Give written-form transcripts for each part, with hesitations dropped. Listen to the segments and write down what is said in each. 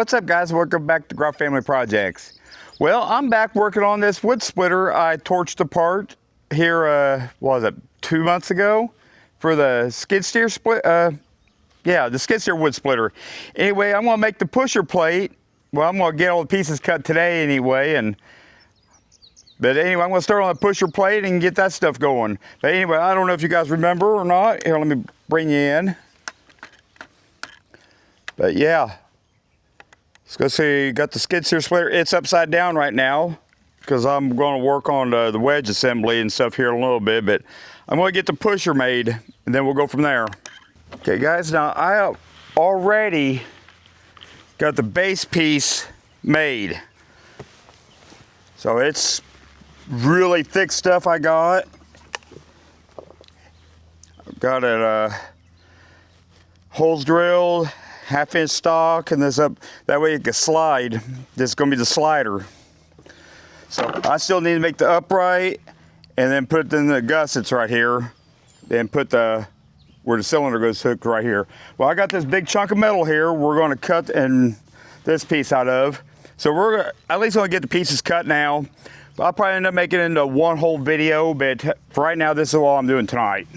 What's up, guys? Welcome back to Groff Family Projects. Well, I'm back working on this wood splitter I torched apart here, what was it, 2 months ago for the skid steer split. Yeah, the skid steer wood splitter. Anyway, I'm gonna make the pusher plate. Well, I'm gonna get all the pieces cut today anyway, but anyway, I'm gonna start on the pusher plate and get that stuff going. But anyway, I don't know if you guys remember or not. Here, let me bring you in. But yeah, let's go see. You got the skid steer splitter. It's upside down right now because I'm going to work on the wedge assembly and stuff here in a little bit. But I'm going to get the pusher made, and then we'll go from there. Okay, guys. Now I already got the base piece made, so it's really thick stuff. I got it holes drilled, 1/2 inch stock, and this up that way it can slide. This is going to be the slider. So I still need to make the upright and then put in the gussets right here, then put where the cylinder goes hooked right here. Well, I got this big chunk of metal here we're going to cut this piece out of. So we're at least going to get the pieces cut now. But I'll probably end up making it into one whole video, but for right now, this is all I'm doing tonight.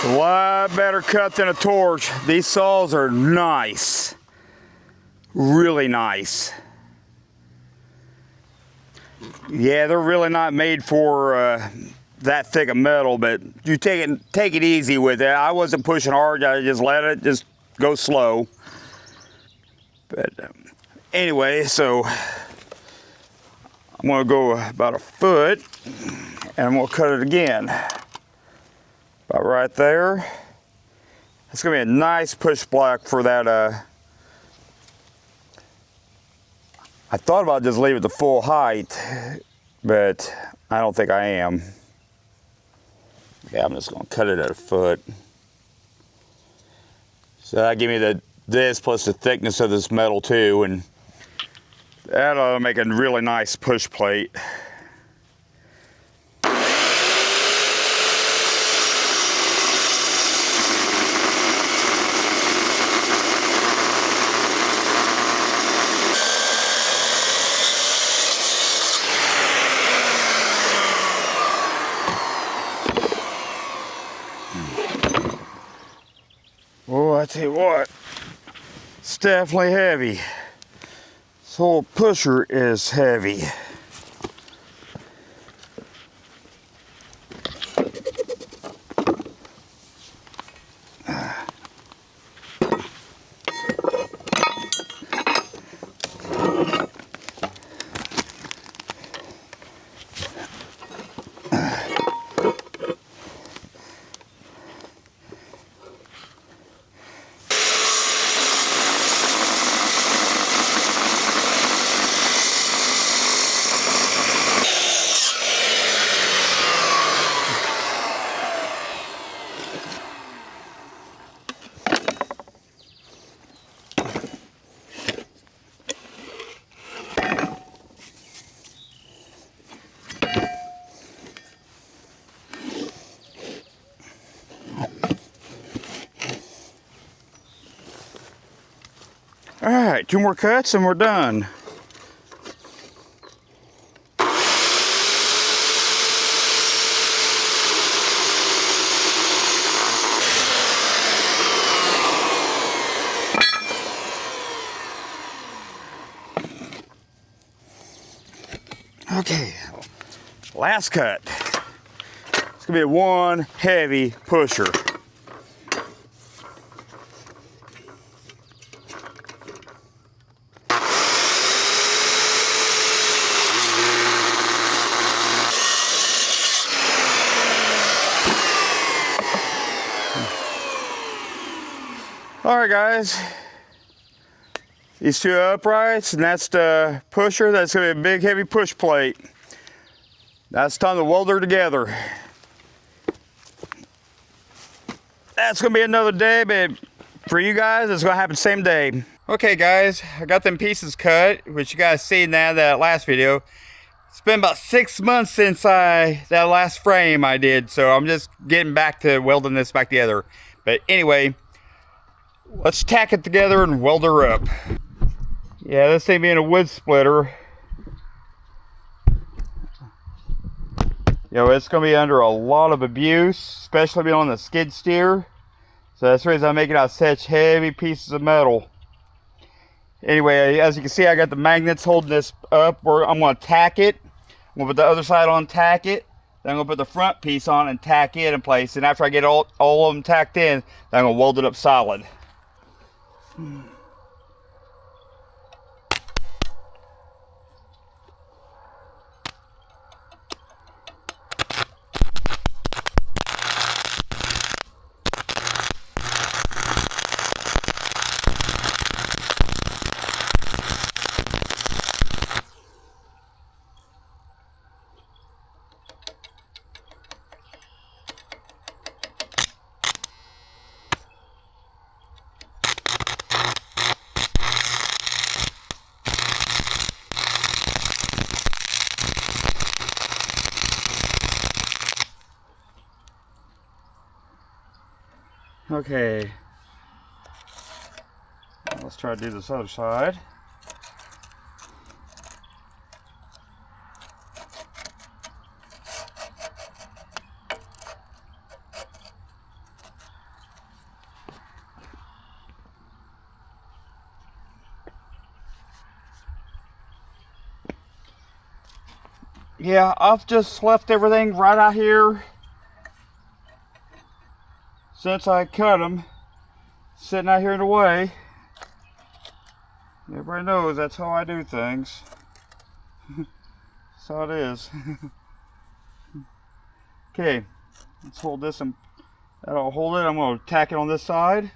A lot better cut than a torch. These saws are nice, really nice. Yeah, they're really not made for that thick of metal, but you take it easy with it. I wasn't pushing hard. I just let it just go slow. But anyway, so I'm gonna go about 1 foot, and I'm gonna cut it again. About right there. It's gonna be a nice push block for that. I thought about just leaving it the full height, but I don't think I am. Yeah, I'm just gonna cut it at 1 foot. So that give me this plus the thickness of this metal too, and that'll make a really nice push plate. Oh, I tell you what, it's definitely heavy. This whole pusher is heavy. All right, 2 more cuts and we're done. Okay, last cut. It's gonna be one heavy pusher. All right, guys, these 2 uprights, and that's the pusher. That's gonna be a big heavy push plate. Now it's time to weld her together. That's gonna be another day, but for you guys, it's gonna happen same day. Okay guys, I got them pieces cut, which you guys see now that last video. It's been about 6 months since that last frame I did, so I'm just getting back to welding this back together. But anyway, let's tack it together and weld her up. Yeah, this thing being a wood splitter, it's going to be under a lot of abuse, especially on the skid steer. So that's the reason I'm making out such heavy pieces of metal. Anyway, as you can see, I got the magnets holding this up. I'm going to tack it. I'm going to put the other side on, tack it. Then I'm going to put the front piece on and tack it in place. And after I get all of them tacked in, then I'm going to weld it up solid. Okay, let's try to do this other side. Yeah, I've just left everything right out here since I cut them, sitting out here in the way. Everybody knows that's how I do things. That's how it is. Okay, let's hold this and that'll hold it. I'm going to tack it on this side.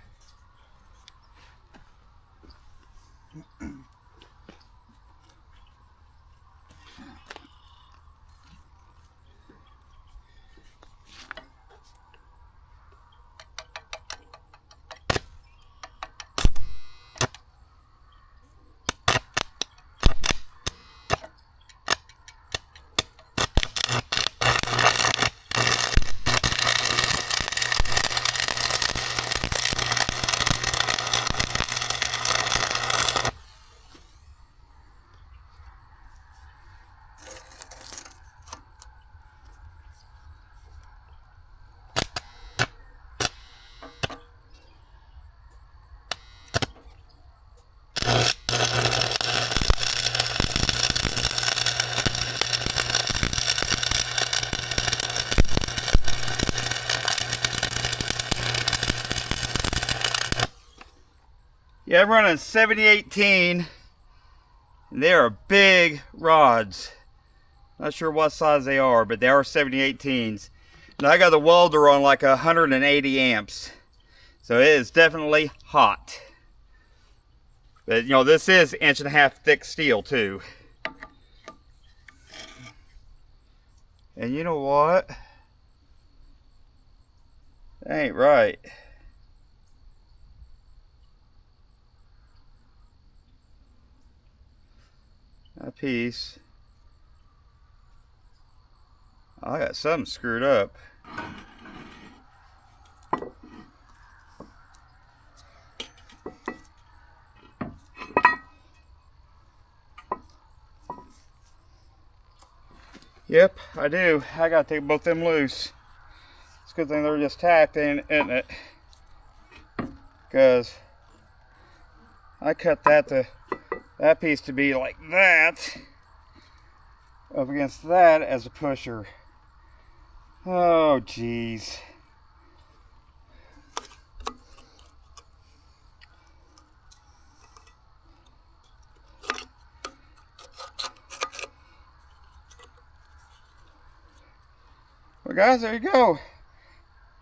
Yeah, I'm running 7018, and they are big rods. Not sure what size they are, but they are 7018s. And I got the welder on like 180 amps. So it is definitely hot. But you know, this is 1.5 inch thick steel too. And you know what? That ain't right. That piece. I got something screwed up. Yep, I do. I gotta take both them loose. It's a good thing they're just tacked in, isn't it? Because I cut that piece to be like that up against that as a pusher. Oh geez. Well guys, there you go.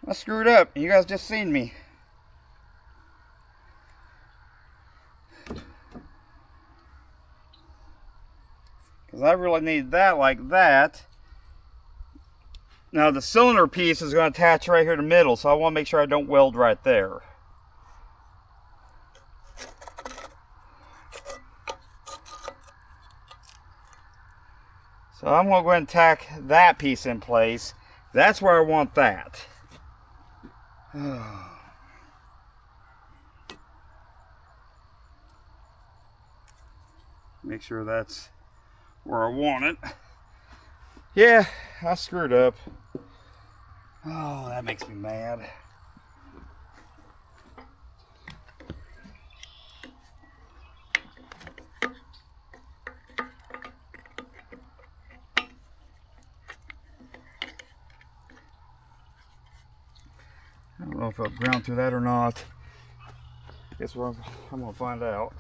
I screwed up. You guys just seen me. Because I really need that like that. Now the cylinder piece is going to attach right here in the middle, so I want to make sure I don't weld right there. So I'm going to go ahead and tack that piece in place. That's where I want that. Make sure that's where I want it. Yeah, I screwed up. Oh, that makes me mad. I don't know if I'll ground through that or not. Guess what, I'm gonna find out.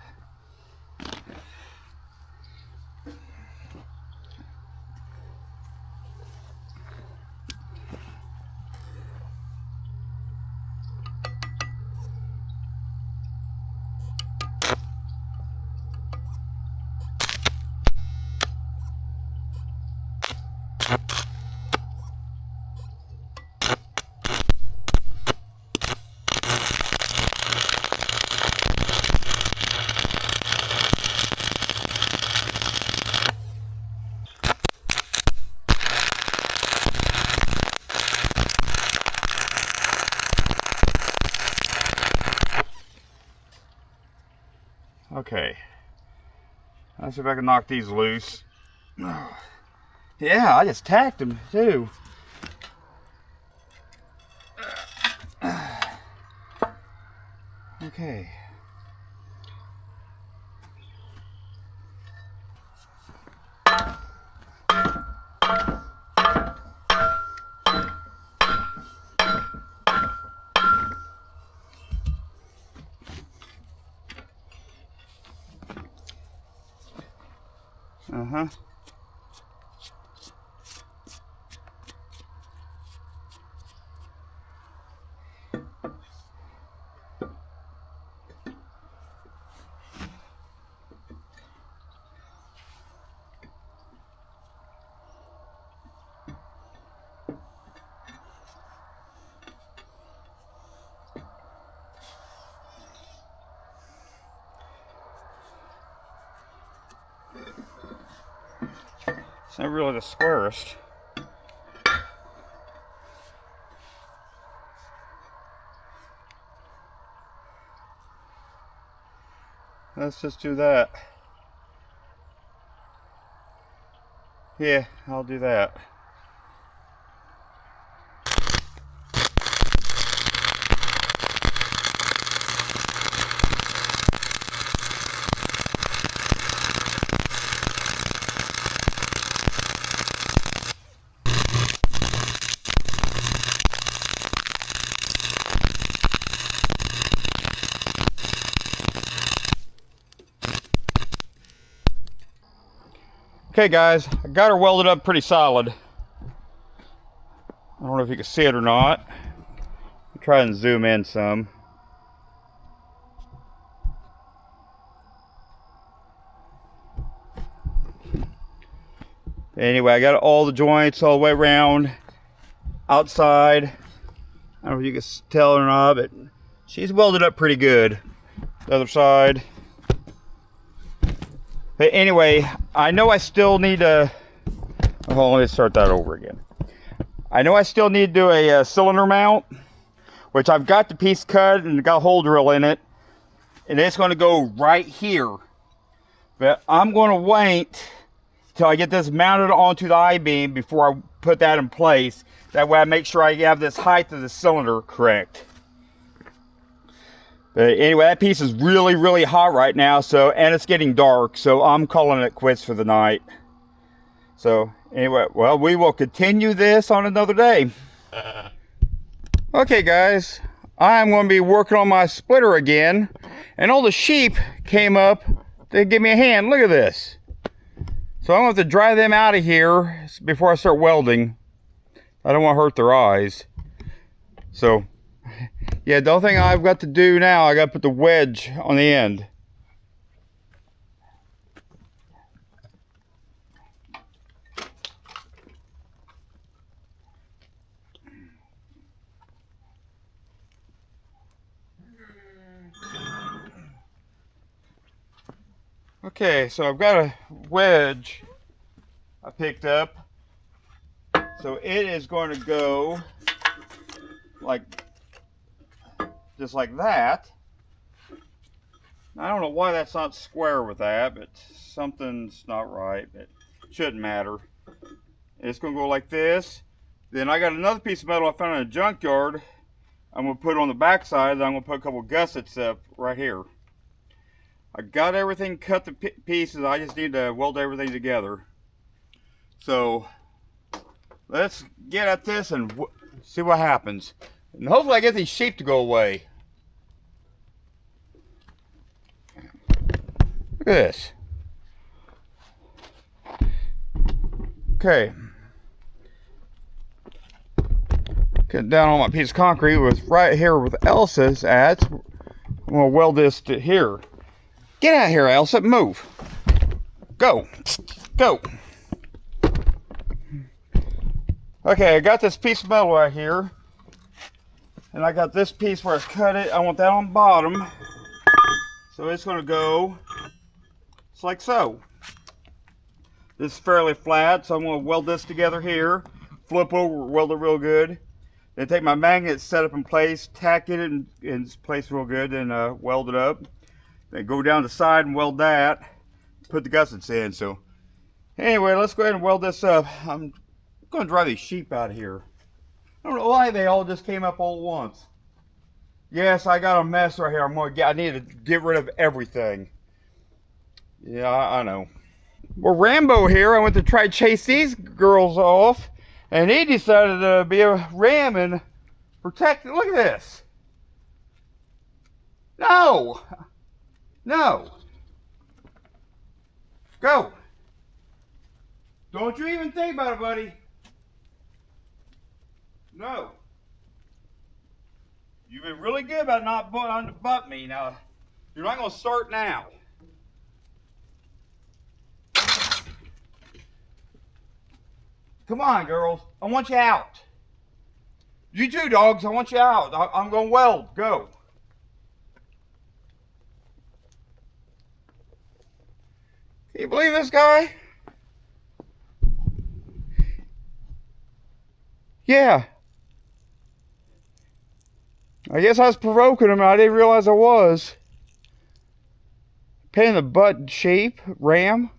Okay, let's see if I can knock these loose. Yeah, I just tacked them too. Okay. Uh-huh. It's not really the squarest. Let's just do that. Yeah, I'll do that. Okay guys, I got her welded up pretty solid. I don't know if you can see it or not. I'll try and zoom in some. Anyway, I got all the joints all the way around, outside. I don't know if you can tell or not, but she's welded up pretty good. The other side. But anyway, I know I still need to, hold on, let me start that over again. I know I still need to do a cylinder mount, which I've got the piece cut and got a hole drill in it. And it's going to go right here. But I'm going to wait till I get this mounted onto the I-beam before I put that in place. That way I make sure I have this height of the cylinder correct. But anyway, that piece is really, really hot right now, so, and it's getting dark, so I'm calling it quits for the night. So anyway, well, we will continue this on another day. Okay guys, I'm going to be working on my splitter again, and all the sheep came up to give me a hand. Look at this. So I'm going to have to dry them out of here before I start welding. I don't want to hurt their eyes. So yeah, the only thing I've got to do now, I got to put the wedge on the end. Okay, so I've got a wedge I picked up. So it is going to go like just like that. I don't know why that's not square with that, but something's not right, but it shouldn't matter. It's going to go like this. Then I got another piece of metal I found in a junkyard. I'm going to put it on the back side, and I'm going to put a couple gussets up right here. I got everything cut to pieces. I just need to weld everything together. So let's get at this and see what happens. And hopefully I get these sheep to go away. Look at this. Okay. Get down on my piece of concrete was right here with Elsa's at. I'm gonna weld this to here. Get out of here, Elsa. Move. Go. Go. Okay, I got this piece of metal right here. And I got this piece where I cut it. I want that on bottom. So it's gonna go just like so. This is fairly flat, so I'm gonna weld this together here. Flip over, weld it real good. Then take my magnet, set up in place, tack it in place real good, and weld it up. Then go down the side and weld that. Put the gussets in. So anyway, let's go ahead and weld this up. I'm going to drive these sheep out of here. I don't know why they all just came up all at once. Yes, I got a mess right here. I need to get rid of everything. Yeah, I know. Well, Rambo here, I went to try to chase these girls off, and he decided to be a ram and protect. Look at this. No. No. Go. Don't you even think about it, buddy. No. You've been really good about not butt me. Now, you're not going to start now. Come on, girls. I want you out. You too, dogs. I want you out. I'm going to weld. Go. Can you believe this guy? Yeah. I guess I was provoking him and I didn't realize I was. Pain in the butt, sheep, ram.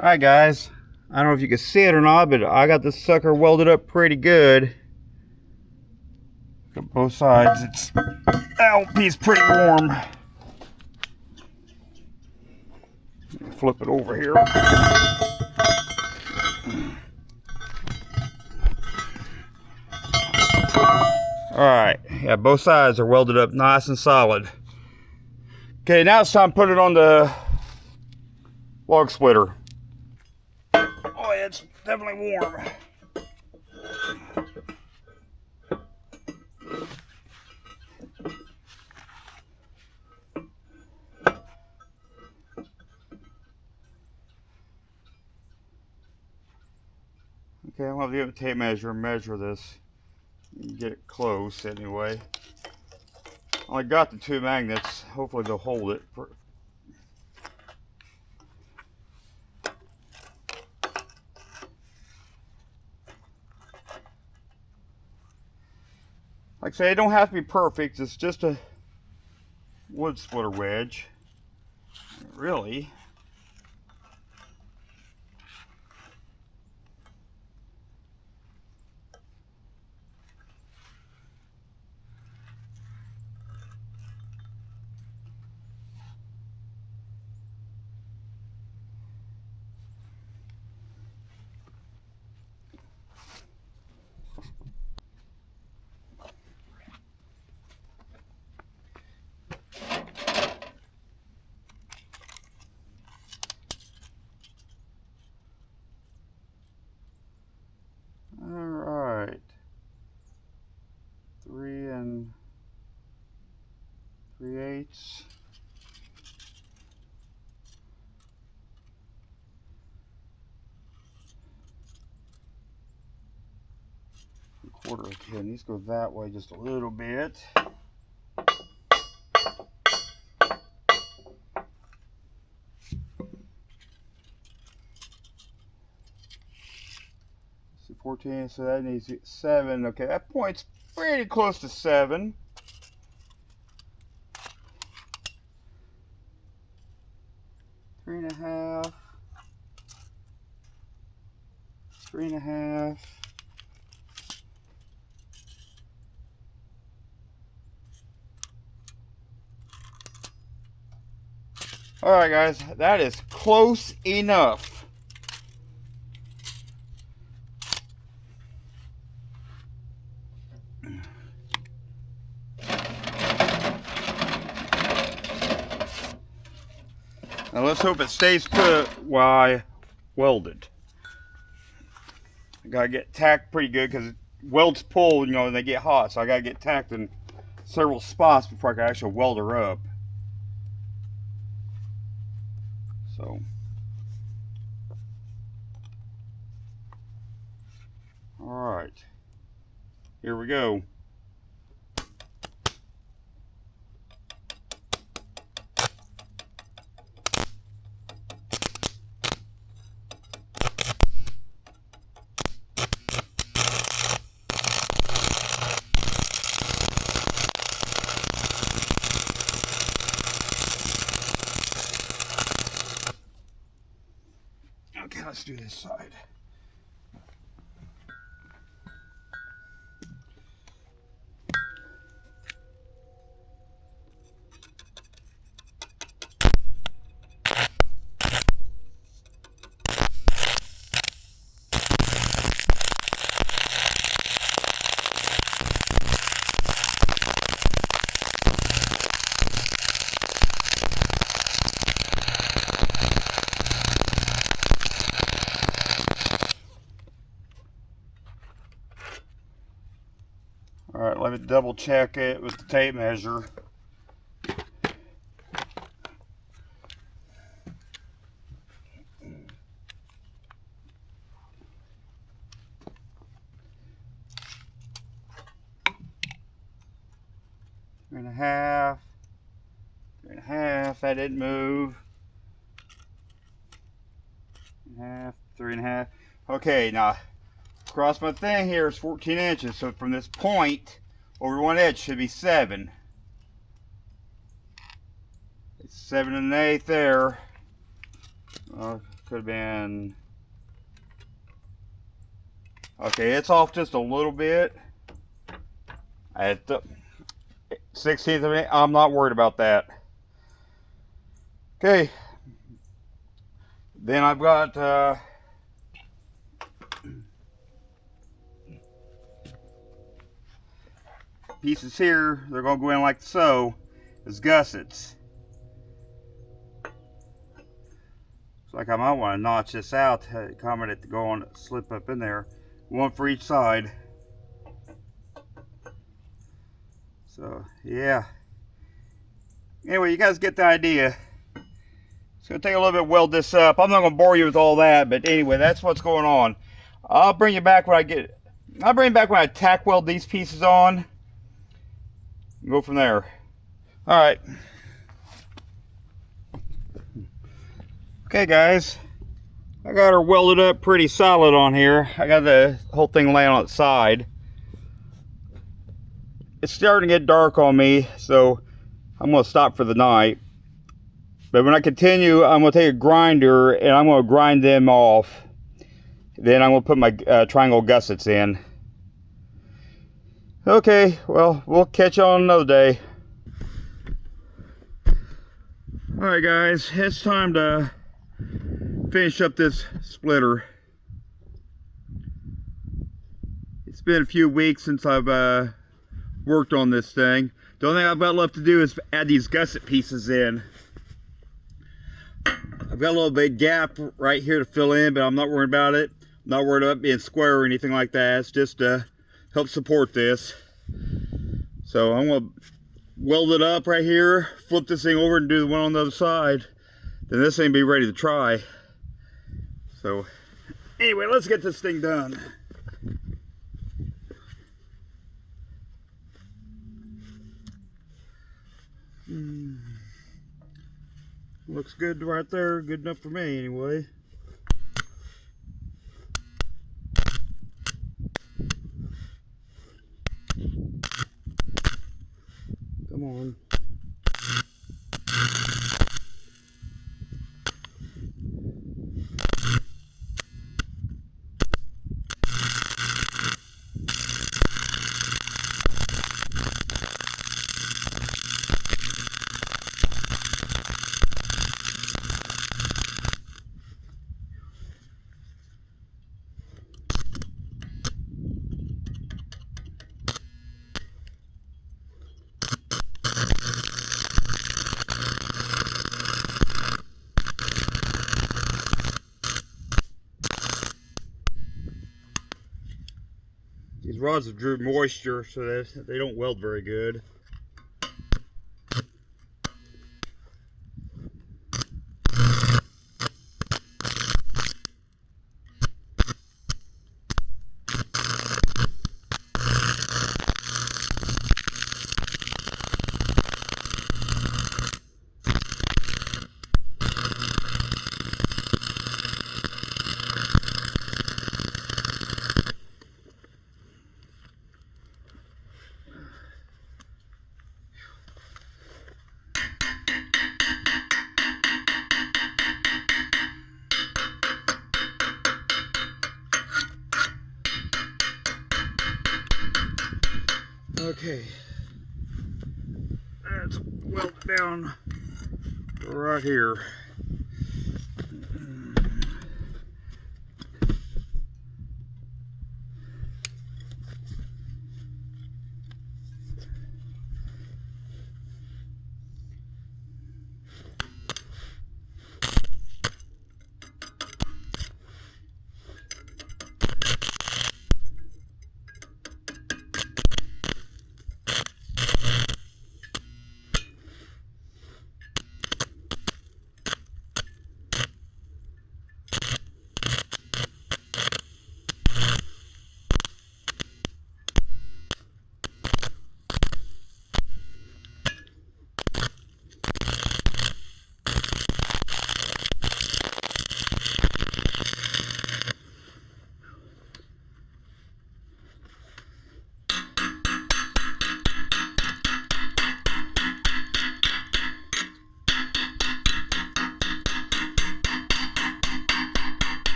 Alright guys, I don't know if you can see it or not, but I got this sucker welded up pretty good. Got both sides. It's piece pretty warm. Flip it over here. Alright, yeah, both sides are welded up nice and solid. Okay, now it's time to put it on the log splitter. Oh, it's definitely warm. Okay, I'm gonna get a tape measure and measure this. Get it close anyway. I got the two magnets. Hopefully they'll hold it. Like I say, it don't have to be perfect. It's just a wood splitter wedge. Really. quarter. Okay, it needs to go that way just a little bit. See, 14, so that needs 7. Okay, that point's pretty close to 7. Three and a half. 3.5. Alright guys, that is close enough. Now let's hope it stays put while I weld it. I gotta get tacked pretty good because welds pull, you know, and they get hot, so I gotta get tacked in several spots before I can actually weld her up. So, alright, here we go. Okay, let's do this side. Alright, let me double check it with the tape measure. Three and a half. That didn't move. 3.5. 3.5. Okay, now across my thing here is 14 inches, so from this point over one edge should be 7. It's 7 1/8 there. Could have been. Okay, it's off just a little bit. At the 16th of an inch, I'm not worried about that. Okay. Then I've got pieces here. They're going to go in like so as gussets. It's like I might want to notch this out, comment it to go on, slip up in there. One for each side. So yeah. Anyway, you guys get the idea. It's going to take a little bit to weld this up. I'm not going to bore you with all that, but anyway, that's what's going on. I'll bring you back when I tack weld these pieces on. Go from there. All right. Okay, guys. I got her welded up pretty solid on here. I got the whole thing laying on its side. It's starting to get dark on me, so I'm going to stop for the night. But when I continue, I'm going to take a grinder and I'm going to grind them off. Then I'm going to put my triangle gussets in. Okay, well, we'll catch you on another day. Alright guys, it's time to finish up this splitter. It's been a few weeks since I've worked on this thing. The only thing I've got left to do is add these gusset pieces in. I've got a little bit gap right here to fill in, but I'm not worried about it. I'm not worried about being square or anything like that. It's just to help support this. So I'm going to weld it up right here, flip this thing over and do the one on the other side. Then this thing will be ready to try. So anyway, let's get this thing done. Looks good right there, good enough for me anyway. Come on. These rods have drew moisture, so they don't weld very good. Okay, that's welded down right here.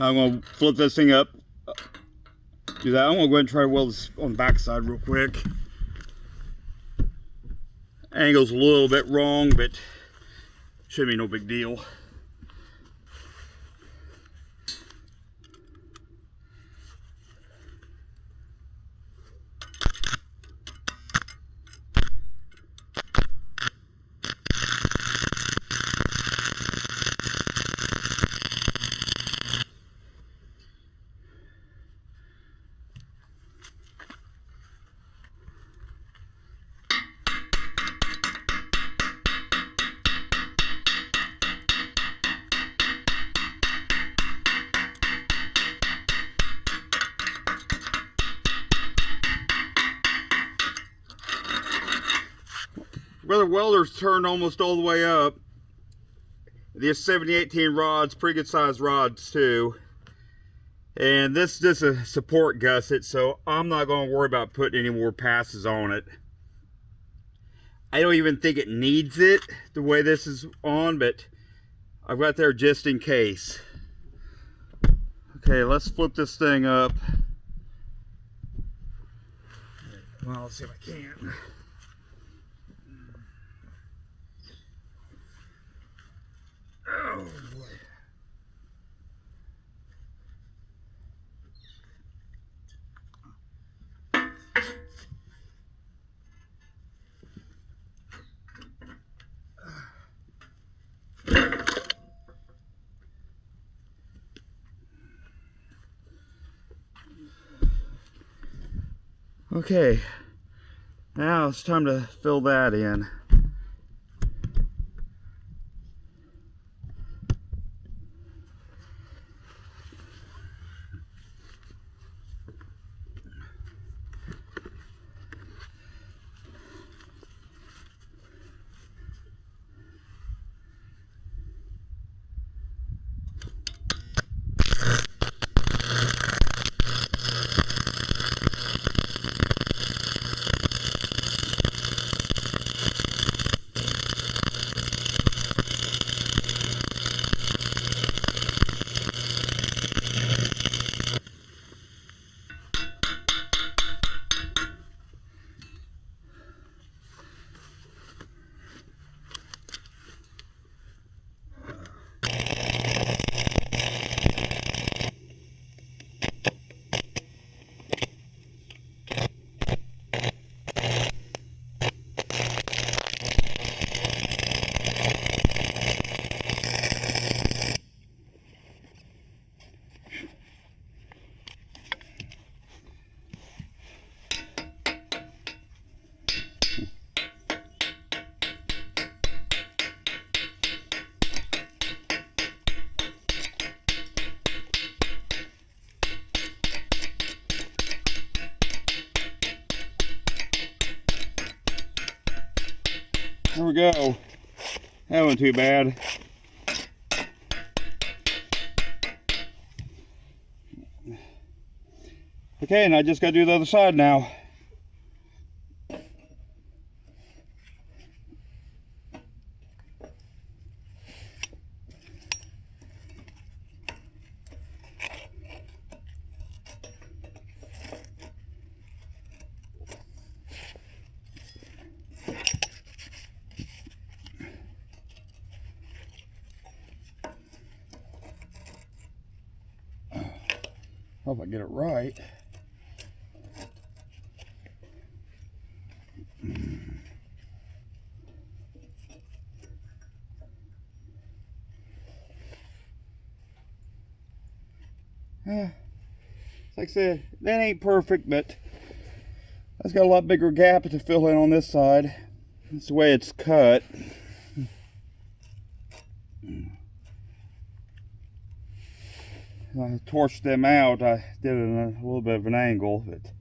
I'm going to flip this thing up, do that. I'm going to go ahead and try to weld this on the back side real quick. Angle's a little bit wrong, but should be no big deal. Well, the welder's turned almost all the way up. These 7018 rods, pretty good sized rods too. And this is just a support gusset, so I'm not going to worry about putting any more passes on it. I don't even think it needs it the way this is on, but I've got there just in case. Okay, let's flip this thing up. Well, let's see if I can. Oh boy. Okay, now it's time to fill that in. There we go. That wasn't too bad. Okay, and I just gotta do the other side now. Hope I get it right. Like I said, that ain't perfect, but that's got a lot bigger gap to fill in on this side. That's the way it's cut. I torched them out. I did it in a little bit of an angle, but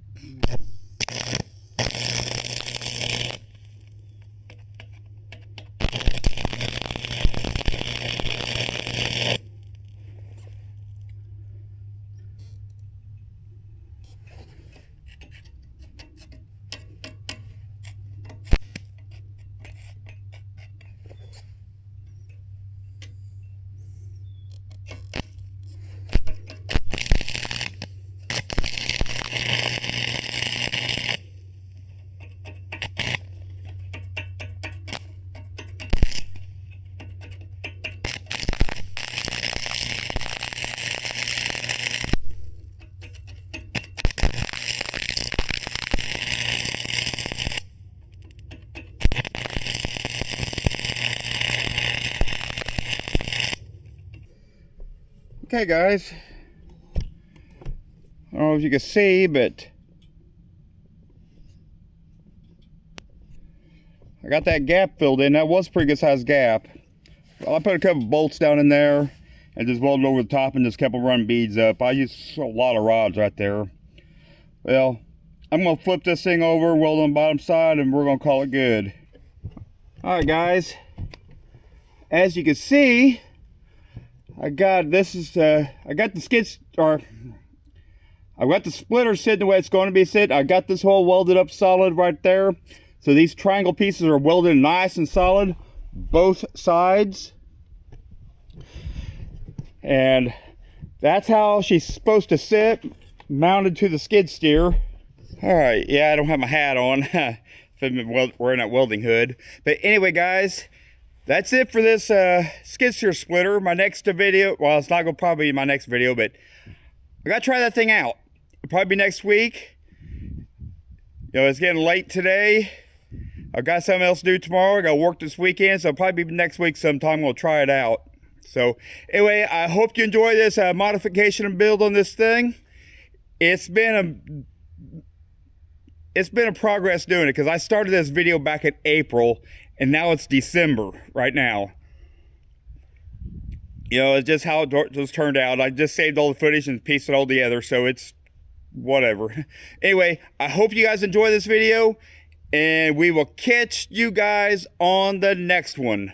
okay, guys. I don't know if you can see, but I got that gap filled in. That was a pretty good sized gap. Well, I put a couple bolts down in there and just welded over the top and just kept on running beads up. I used a lot of rods right there. Well, I'm going to flip this thing over, weld on the bottom side, and we're going to call it good. Alright, guys. As you can see, I got the skids, or I've got the splitter sitting the way it's going to be sitting. I got this hole welded up solid right there. So these triangle pieces are welded nice and solid, both sides. And that's how she's supposed to sit, mounted to the skid steer. All right, yeah, I don't have my hat on. I've been wearing that welding hood. But anyway, guys, that's it for this skid steer splitter. My next video, well, it's not gonna probably be my next video, but I gotta try that thing out. It'll probably be next week. You know, it's getting late today. I've got something else to do tomorrow. I got work this weekend, so it'll probably be next week sometime. We'll try it out. So anyway, I hope you enjoy this modification and build on this thing. It's been a progress doing it, because I started this video back in April and now it's December right now. You know, it's just how it just turned out. I just saved all the footage and pieced it all together, so it's whatever. Anyway, I hope you guys enjoy this video, and we will catch you guys on the next one.